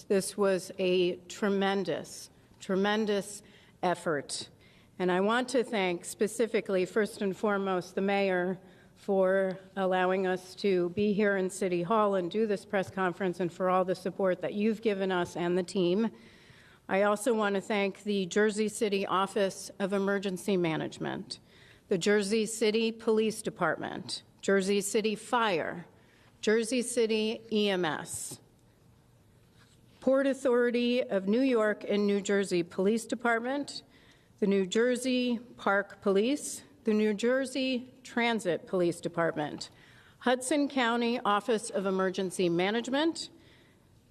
This was a tremendous effort. And I want to thank specifically, first and foremost, the mayor for allowing us to be here in City Hall and do this press conference, and for all the support that you've given us and the team. I also want to thank the Jersey City Office of Emergency Management, the Jersey City Police Department, Jersey City Fire, Jersey City EMS, Port Authority of New York and New Jersey Police Department, the New Jersey Park Police, the New Jersey Transit Police Department, Hudson County Office of Emergency Management,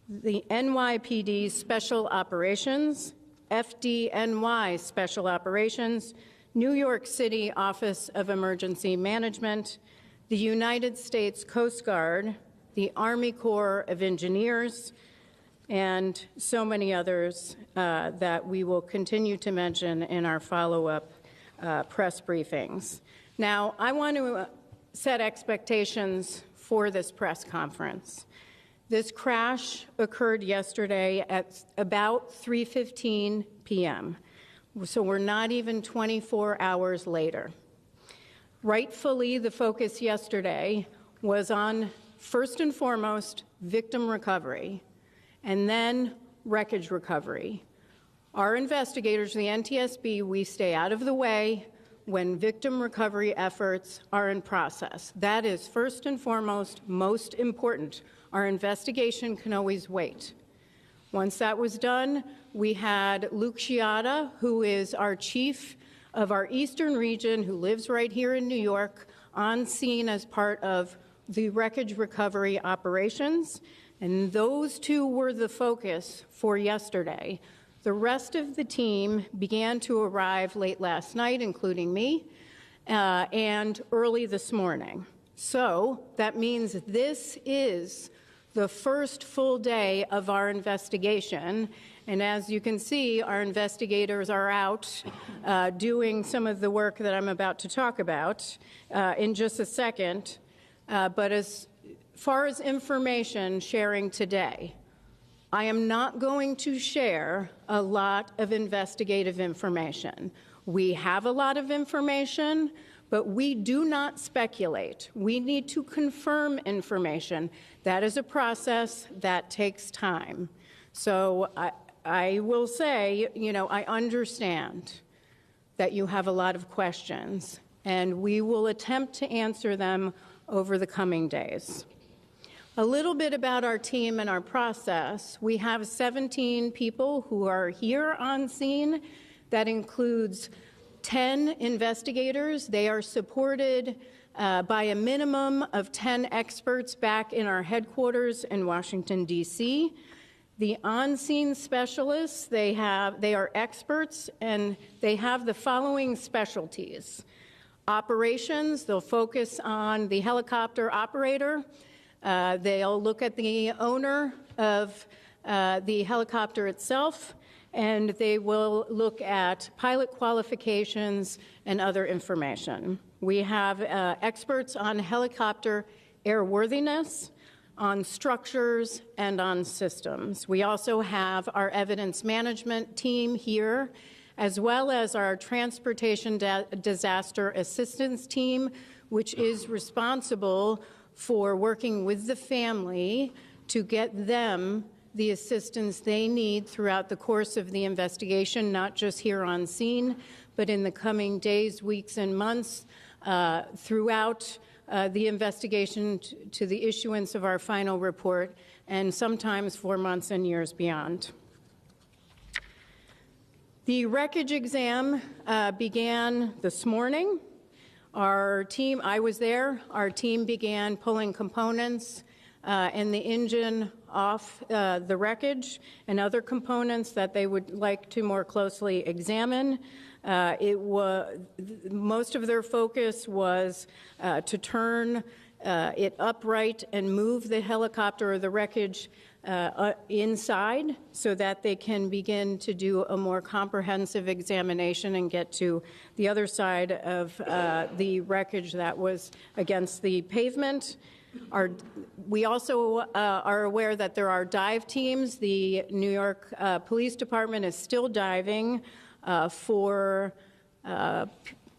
the NYPD Special Operations, FDNY Special Operations, New York City Office of Emergency Management, the United States Coast Guard, the Army Corps of Engineers, and so many others that we will continue to mention in our follow-up press briefings. Now, I want to set expectations for this press conference. This crash occurred yesterday at about 3:15 p.m., so we're not even 24 hours later. Rightfully, the focus yesterday was on, first and foremost, victim recovery, and then wreckage recovery. Our investigators, the NTSB, we stay out of the way when victim recovery efforts are in process. That is first and foremost, most important. Our investigation can always wait. Once that was done, we had Luke Sciatta, who is our chief of our Eastern region, who lives right here in New York, on scene as part of the wreckage recovery operations. And those two were the focus for yesterday. The rest of the team began to arrive late last night, including me, and early this morning. So that means this is the first full day of our investigation. And as you can see, our investigators are out doing some of the work that I'm about to talk about in just a second. But as far as information sharing today, I am not going to share a lot of investigative information. We have a lot of information, but we do not speculate. We need to confirm information. That is a process that takes time. So I will say, I understand that you have a lot of questions, and we will attempt to answer them over the coming days. A little bit about our team and our process. We have 17 people who are here on scene. That includes 10 investigators. They are supported by a minimum of 10 experts back in our headquarters in Washington, D.C. The on-scene specialists, they are experts, and they have the following specialties. Operations, they'll focus on the helicopter operator. They'll look at the owner of the helicopter itself, and they will look at pilot qualifications and other information. We have experts on helicopter airworthiness, on structures, and on systems. We also have our evidence management team here, as well as our transportation disaster assistance team, which is responsible for working with the family to get them the assistance they need throughout the course of the investigation, not just here on scene, but in the coming days, weeks, and months throughout the investigation to the issuance of our final report, and sometimes for months and years beyond. The wreckage exam began this morning. Our team, I was there, our team began pulling components and the engine off the wreckage and other components that they would like to more closely examine. Most of their focus was to turn it upright and move the helicopter or the wreckage inside so that they can begin to do a more comprehensive examination and get to the other side of the wreckage that was against the pavement. We also are aware that there are dive teams. The New York Police Department is still diving for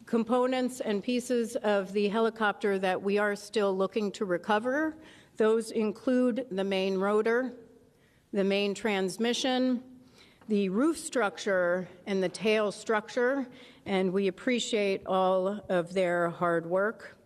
components and pieces of the helicopter that we are still looking to recover. Those include the main rotor, the main transmission, the roof structure, and the tail structure, and we appreciate all of their hard work.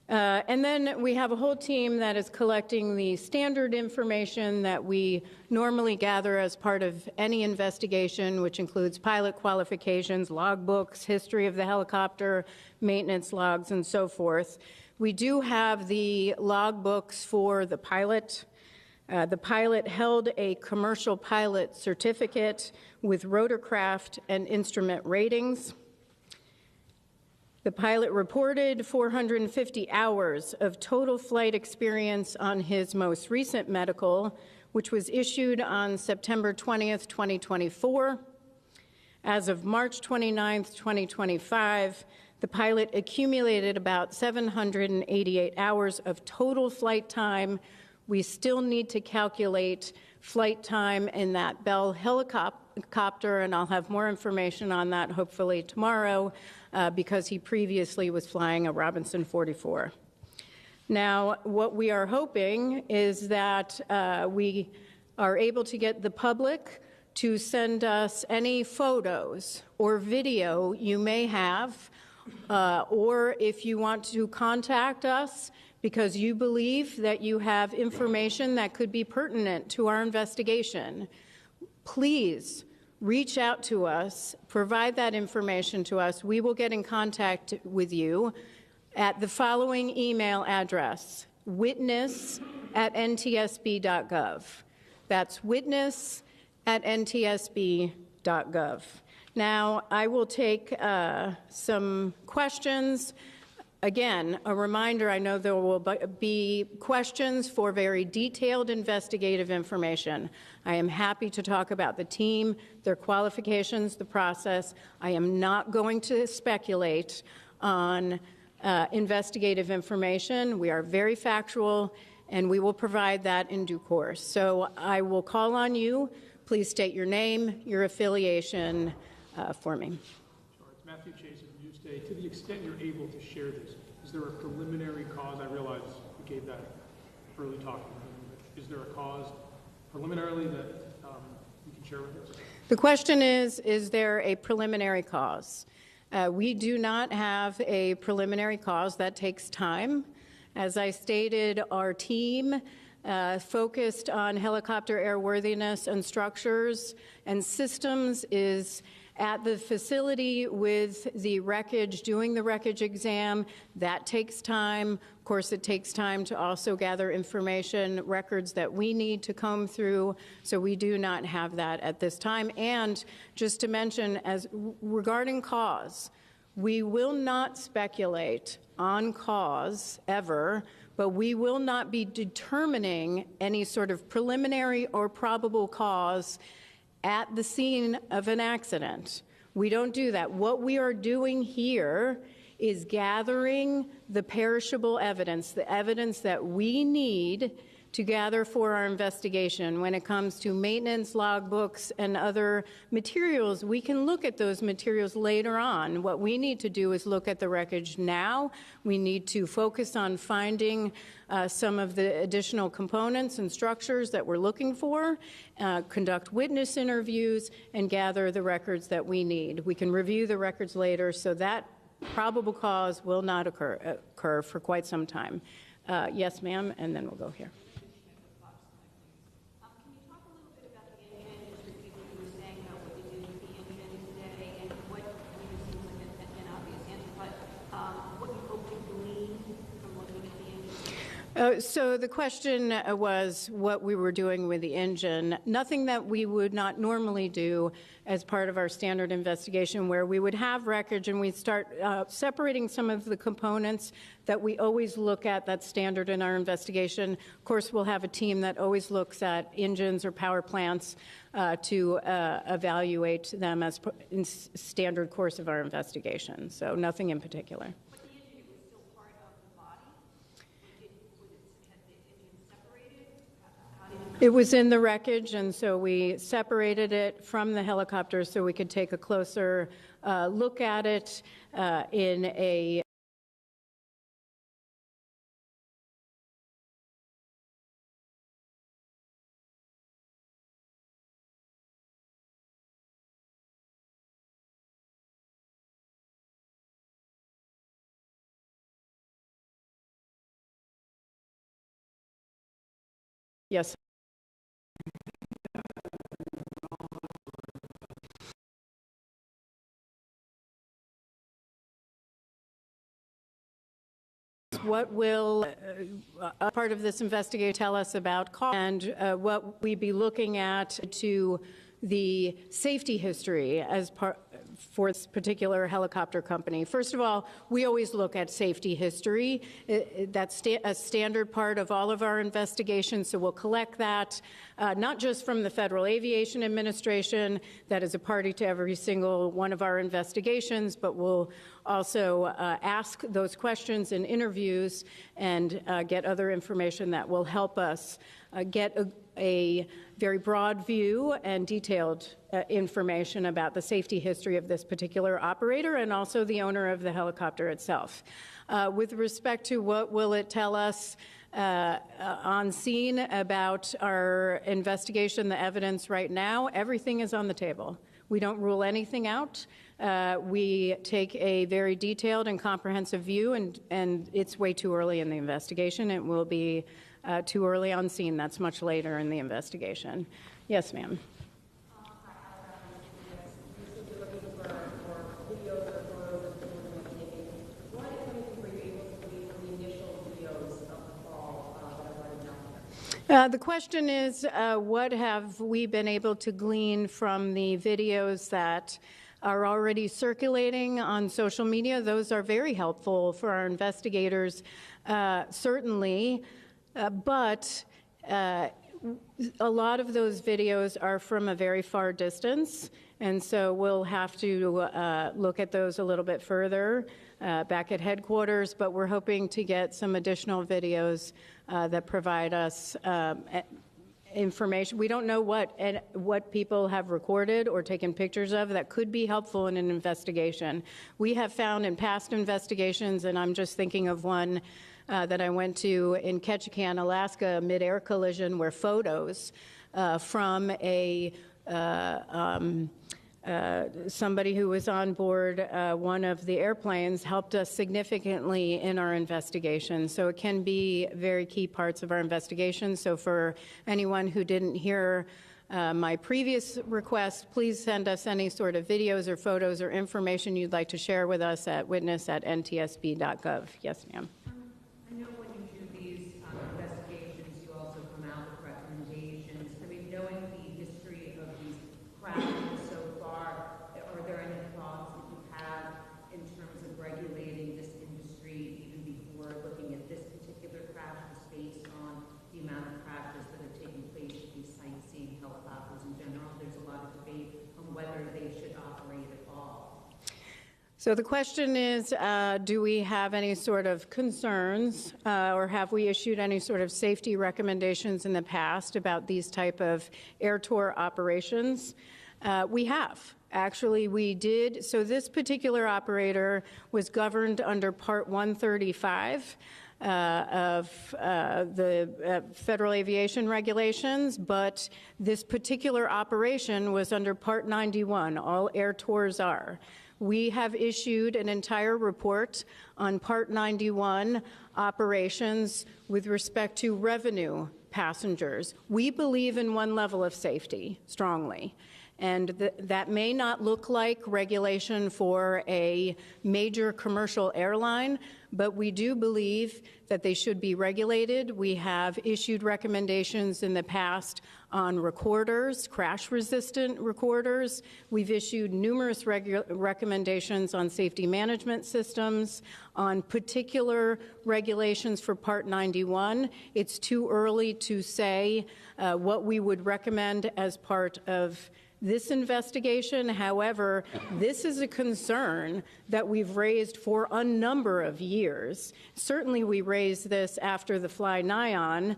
And then we have a whole team that is collecting the standard information that we normally gather as part of any investigation, which includes pilot qualifications, logbooks, history of the helicopter, maintenance logs, and so forth. We do have the logbooks for the pilot. The pilot held a commercial pilot certificate with rotorcraft and instrument ratings. The pilot reported 450 hours of total flight experience on his most recent medical, which was issued on September 20th, 2024. As of March 29th, 2025, the pilot accumulated about 788 hours of total flight time. We still need to calculate flight time in that Bell helicopter, and I'll have more information on that hopefully tomorrow, because he previously was flying a Robinson 44. Now, what we are hoping is that we are able to get the public to send us any photos or video you may have, or if you want to contact us because you believe that you have information that could be pertinent to our investigation, please reach out to us, provide that information to us. We will get in contact with you at the following email address: witness@ntsb.gov. That's witness@ntsb.gov. Now, I will take some questions. Again, a reminder, I know there will be questions for very detailed investigative information. I am happy to talk about the team, their qualifications, the process. I am not going to speculate on investigative information. We are very factual, and we will provide that in due course. So I will call on you. Please state your name, your affiliation for me. Sure. It's Matthew Chase of Newsday. To the extent you're able to share this, is there a preliminary cause? I realize you gave that early talk. Is there a cause preliminarily that you can share with us? The question is there a preliminary cause? We do not have a preliminary cause. That takes time. As I stated, our team focused on helicopter airworthiness and structures and systems is at the facility with the wreckage, doing the wreckage exam. That takes time. Of course, it takes time to also gather information, records that we need to comb through, so we do not have that at this time. And just to mention, as regarding cause, we will not speculate on cause ever, but we will not be determining any sort of preliminary or probable cause at the scene of an accident. We don't do that. What we are doing here is gathering the perishable evidence, the evidence that we need to gather for our investigation. When it comes to maintenance logbooks and other materials, we can look at those materials later on. What we need to do is look at the wreckage now. We need to focus on finding some of the additional components and structures that we're looking for, conduct witness interviews, and gather the records that we need. We can review the records later, so that probable cause will not occur for quite some time. Yes, ma'am, and then we'll go here. So the question was what we were doing with the engine. Nothing that we would not normally do as part of our standard investigation, where we would have wreckage and we'd start separating some of the components that we always look at. That's standard in our investigation. Of course, we'll have a team that always looks at engines or power plants to evaluate them as in standard course of our investigation. So nothing in particular. It was in the wreckage, and so we separated it from the helicopter so we could take a closer look at it in a yes. What will a part of this investigation tell us about cost and what we be looking at to the safety history as part for this particular helicopter company? First of all, we always look at safety history. That's a standard part of all of our investigations, so we'll collect that, not just from the Federal Aviation Administration, that is a party to every single one of our investigations, but we'll also ask those questions in interviews and get other information that will help us get a very broad view and detailed information about the safety history of this particular operator and also the owner of the helicopter itself. With respect to what will it tell us on scene about our investigation, the evidence right now, everything is on the table. We don't rule anything out. We take a very detailed and comprehensive view, and it's way too early in the investigation. It will be too early on scene. That's much later in the investigation. Yes, ma'am. The question is, what have we been able to glean from the videos that are already circulating on social media? Those are very helpful for our investigators, certainly, but a lot of those videos are from a very far distance, and so we'll have to look at those a little bit further back at headquarters, but we're hoping to get some additional videos that provide us information. We don't know what people have recorded or taken pictures of that could be helpful in an investigation. We have found in past investigations, and I'm just thinking of one that I went to in Ketchikan, Alaska, a mid-air collision where photos from somebody who was on board one of the airplanes helped us significantly in our investigation. So it can be very key parts of our investigation. So for anyone who didn't hear my previous request, please send us any sort of videos or photos or information you'd like to share with us at witness@ntsb.gov. Yes, ma'am. I know when you do these investigations, you also come out with recommendations. I mean, knowing the history of these crashes so far, are there any thoughts that you have in terms of regulating this industry even before looking at this particular crash, just based on the amount of crashes that are taking place with these sightseeing helicopters in general? There's a lot of debate on whether they should operate at all. So the question is, do we have any sort of concerns or have we issued any sort of safety recommendations in the past about these type of air tour operations? We have. Actually, we did. So this particular operator was governed under Part 135 of the Federal Aviation Regulations, but this particular operation was under Part 91. All air tours are. We have issued an entire report on Part 91 operations with respect to revenue passengers. We believe in one level of safety strongly, and that may not look like regulation for a major commercial airline, but we do believe that they should be regulated. We have issued recommendations in the past on recorders, crash-resistant recorders. We've issued numerous recommendations on safety management systems, on particular regulations for Part 91. It's too early to say what we would recommend as part of this investigation. However, this is a concern that we've raised for a number of years. Certainly we raised this after the Fly Nyan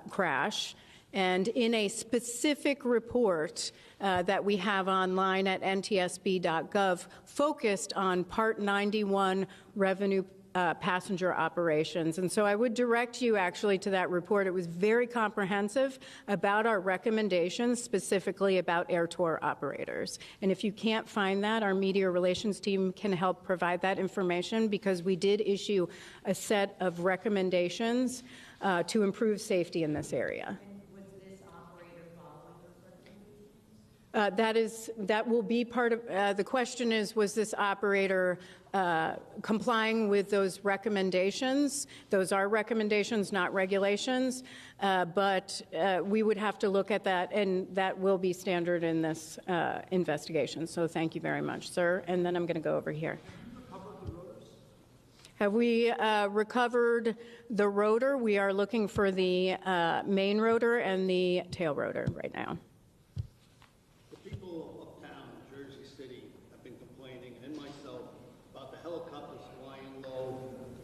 crash, And in a specific report that we have online at ntsb.gov focused on Part 91 revenue passenger operations. And so I would direct you actually to that report. It was very comprehensive about our recommendations, specifically about air tour operators. And if you can't find that, our media relations team can help provide that information, because we did issue a set of recommendations to improve safety in this area. That will be part of the question is, was this operator complying with those recommendations? Those are recommendations, not regulations, but we would have to look at that, and that will be standard in this investigation. So thank you very much, sir. And then I'm going to go over here. Have we recovered the rotor? We are looking for the main rotor and the tail rotor right now.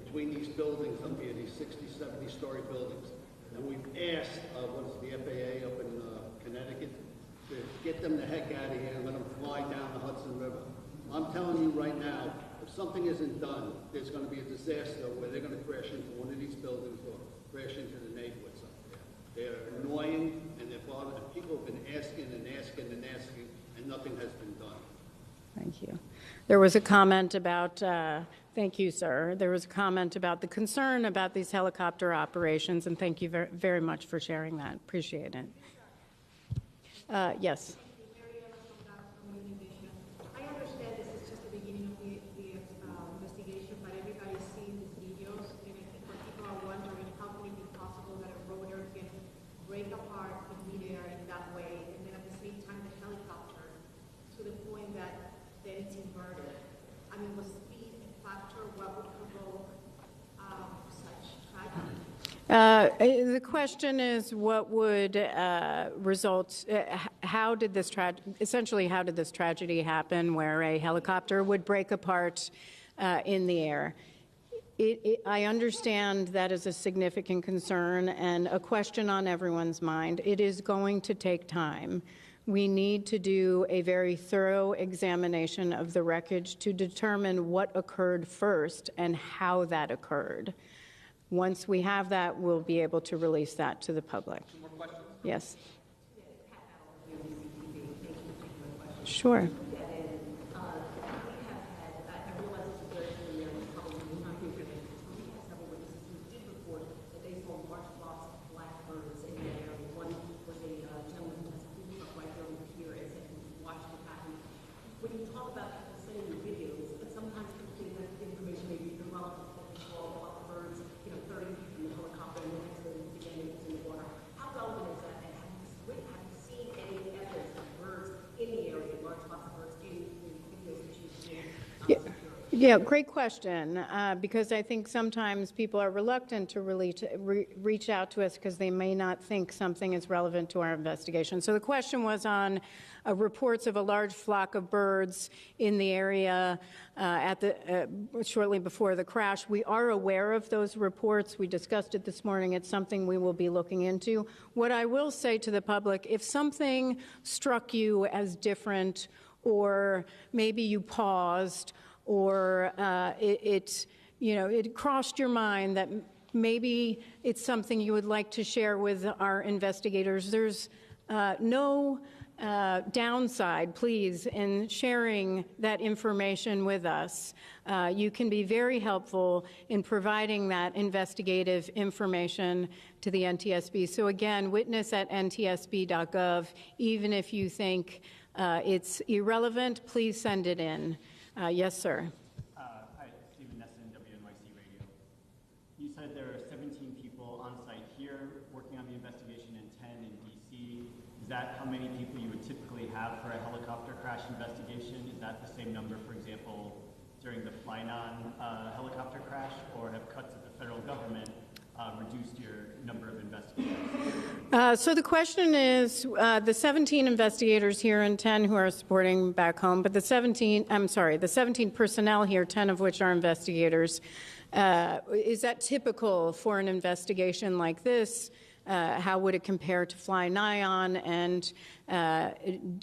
Between these buildings up here, these 60, 70-story buildings. And we've asked, what is the FAA up in Connecticut, to get them the heck out of here and let them fly down the Hudson River. I'm telling you right now, if something isn't done, there's going to be a disaster where they're going to crash into one of these buildings or crash into the neighborhoods up there. They're annoying, and they're bothering. People have been asking and asking and asking, and nothing has been done. Thank you. There was a comment about, thank you, sir. There was a comment about the concern about these helicopter operations, and thank you very, very much for sharing that. Appreciate it. Yes. I understand this is just the beginning of the investigation, but everybody's seeing these videos, and people are wondering how can it be possible that a rotor can break apart in midair in that way, and then at the same time the helicopter, to the point that then it's inverted. I mean, was speed a factor? What would provoke such tragedy? The question is, what would result? How did this essentially? How did this tragedy happen, where a helicopter would break apart in the air? I understand that is a significant concern and a question on everyone's mind. It is going to take time. We need to do a very thorough examination of the wreckage to determine what occurred first and how that occurred. Once we have that, we'll be able to release that to the public. Two more questions? Yes. Sure. Yeah, great question, because I think sometimes people are reluctant to really reach out to us because they may not think something is relevant to our investigation. So the question was on reports of a large flock of birds in the area shortly before the crash. We are aware of those reports. We discussed it this morning. It's something we will be looking into. What I will say to the public, if something struck you as different, or maybe you paused, or it crossed your mind that maybe it's something you would like to share with our investigators, there's no downside, please, in sharing that information with us. You can be very helpful in providing that investigative information to the NTSB. So again, witness at ntsb.gov. Even if you think it's irrelevant, please send it in. Yes, sir. Hi, Stephen Nesson, WNYC Radio. You said there are 17 people on site here working on the investigation and 10 in D.C. Is that how many people you would typically have for a helicopter crash investigation? Is that the same number, for example, during the Flynon helicopter crash, or have cuts at the federal government reduced your number of investigators? So the question is, the 17 investigators here and 10 who are supporting back home, but the 17 personnel here, 10 of which are investigators, is that typical for an investigation like this? how would it compare to Fly Nigh-On, and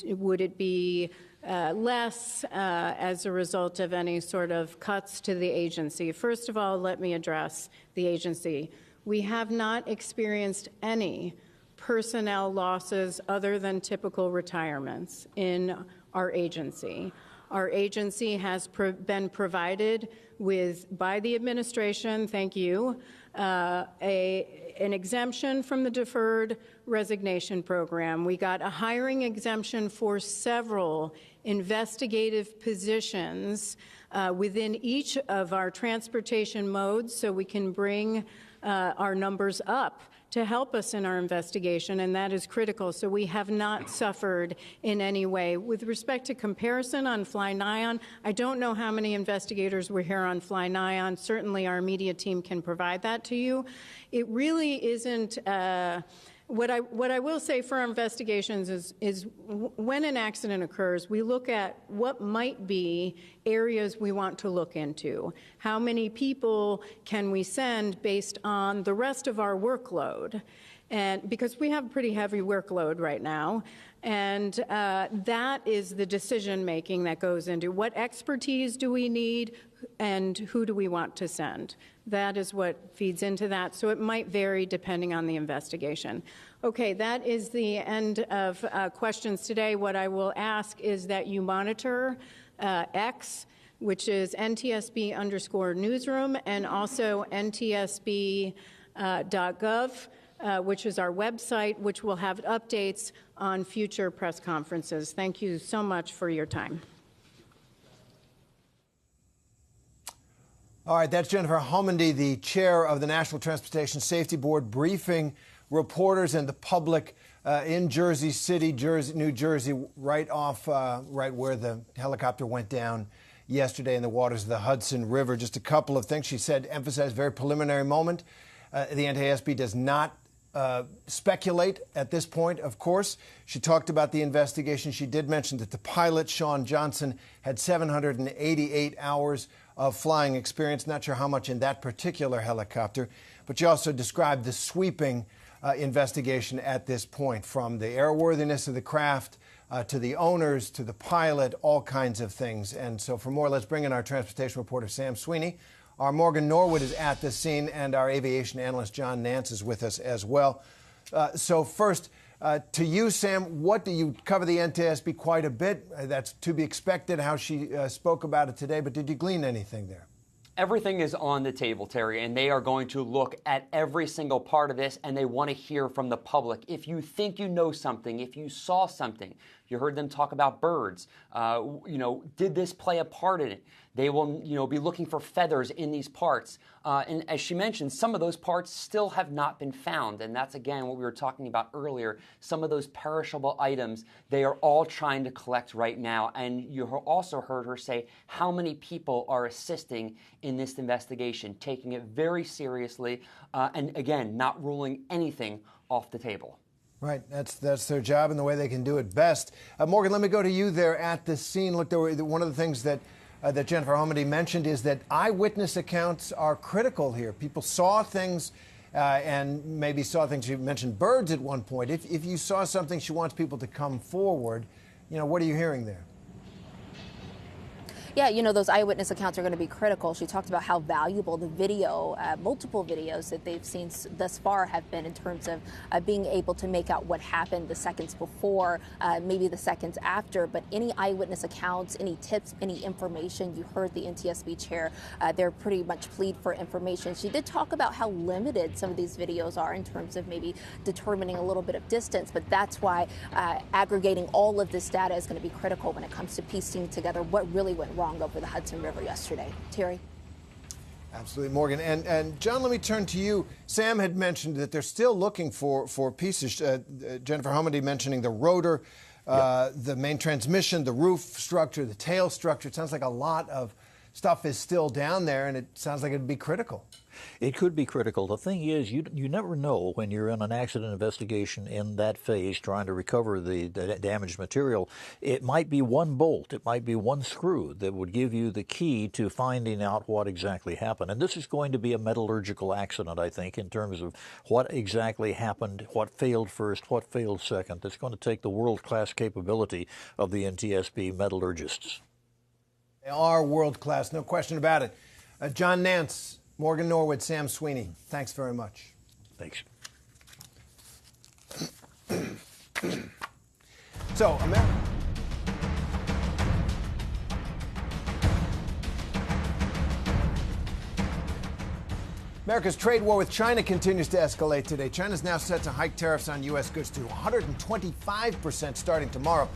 would it be less as a result of any sort of cuts to the agency? First of all, let me address the agency. We have not experienced any personnel losses other than typical retirements in our agency. Our agency has been provided with, by the administration, thank you, an exemption from the deferred resignation program. We got a hiring exemption for several investigative positions within each of our transportation modes, so we can bring our numbers up to help us in our investigation, and that is critical. So we have not suffered in any way. With respect to comparison on Fly Nigh-On, I don't know how many investigators were here on Fly Nigh-On. Certainly our media team can provide that to you. It really isn't... What I will say for our investigations is when an accident occurs, we look at what might be areas we want to look into. How many people can we send based on the rest of our workload? And because we have a pretty heavy workload right now, and that is the decision making that goes into what expertise do we need and who do we want to send. That is what feeds into that, so it might vary depending on the investigation. Okay, that is the end of questions today. What I will ask is that you monitor X, which is NTSB_newsroom, and also NTSB.gov, which is our website, which will have updates on future press conferences. Thank you so much for your time. All right, that's Jennifer Homendy, the chair of the National Transportation Safety Board, briefing reporters and the public in Jersey City, New Jersey, right where the helicopter went down yesterday in the waters of the Hudson River. Just a couple of things she said, emphasized very preliminary moment. The NTSB does not speculate at this point, of course. She talked about the investigation. She did mention that the pilot, Sean Johnson, had 788 hours of flying experience. Not sure how much in that particular helicopter, but she also described the sweeping investigation at this point, from the airworthiness of the craft to the owners, to the pilot, all kinds of things. And so for more, let's bring in our transportation reporter, Sam Sweeney. Our Morgan Norwood is at the scene, and our aviation analyst, John Nance, is with us as well. So first, to you, Sam, what do you cover the NTSB quite a bit? That's to be expected, how she spoke about it today, but did you glean anything there? Everything is on the table, Terry, and they are going to look at every single part of this, and they want to hear from the public. If you think you know something, if you saw something, you heard them talk about birds, did this play a part in it? They will, be looking for feathers in these parts. And as she mentioned, some of those parts still have not been found. And that's, again, what we were talking about earlier. Some of those perishable items, they are all trying to collect right now. And you also heard her say how many people are assisting in this investigation, taking it very seriously, and, again, not ruling anything off the table. Right, that's their job and the way they can do it best. Morgan, let me go to you there at the scene. Look, one of the things that Jennifer Homendy mentioned is that eyewitness accounts are critical here. People saw things and maybe saw things. You mentioned birds at one point. If you saw something, she wants people to come forward. What are you hearing there? Yeah, those eyewitness accounts are going to be critical. She talked about how valuable the video, multiple videos that they've seen thus far have been in terms of being able to make out what happened the seconds before, maybe the seconds after. But any eyewitness accounts, any tips, any information, you heard the NTSB chair, they're pretty much plead for information. She did talk about how limited some of these videos are in terms of maybe determining a little bit of distance, but that's why aggregating all of this data is going to be critical when it comes to piecing together what really went wrong over the Hudson River yesterday. Terry? Absolutely, Morgan. And John, let me turn to you. Sam had mentioned that they're still looking for pieces. Jennifer Homendy mentioning the rotor, the main transmission, the roof structure, the tail structure. It sounds like a lot of stuff is still down there, and it sounds like it'd be critical. It could be critical. The thing is, you never know when you're in an accident investigation in that phase trying to recover the damaged material. It might be one bolt, it might be one screw that would give you the key to finding out what exactly happened. And this is going to be a metallurgical accident, I think, in terms of what exactly happened, what failed first, what failed second. It's going to take the world-class capability of the NTSB metallurgists. They are world-class, no question about it. John Nance, Morgan Norwood, Sam Sweeney, thanks very much. Thanks. So, America's trade war with China continues to escalate today. China's now set to hike tariffs on U.S. goods to 125% starting tomorrow.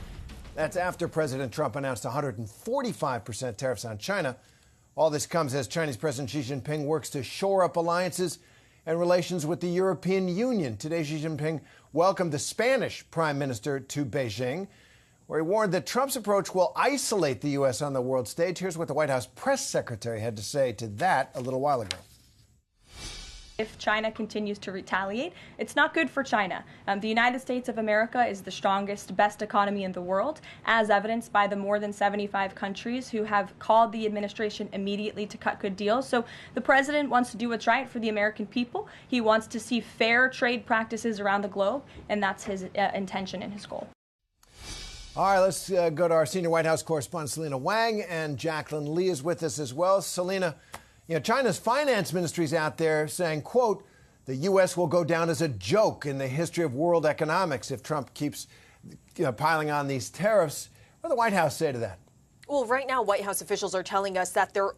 That's after President Trump announced 145% tariffs on China. All this comes as Chinese President Xi Jinping works to shore up alliances and relations with the European Union. Today, Xi Jinping welcomed the Spanish Prime Minister to Beijing, where he warned that Trump's approach will isolate the U.S. on the world stage. Here's what the White House press secretary had to say to that a little while ago. If China continues to retaliate, it's not good for China. The United States of America is the strongest, best economy in the world, as evidenced by the more than 75 countries who have called the administration immediately to cut good deals. So the president wants to do what's right for the American people. He wants to see fair trade practices around the globe, and that's his intention and his goal. All right, let's go to our senior White House correspondent, Selena Wang, and Jacqueline Lee is with us as well. Selena, China's finance ministry is out there saying, quote, the U.S. will go down as a joke in the history of world economics if Trump keeps piling on these tariffs. What does the White House say to that? Well, right now, White House officials are telling us that they're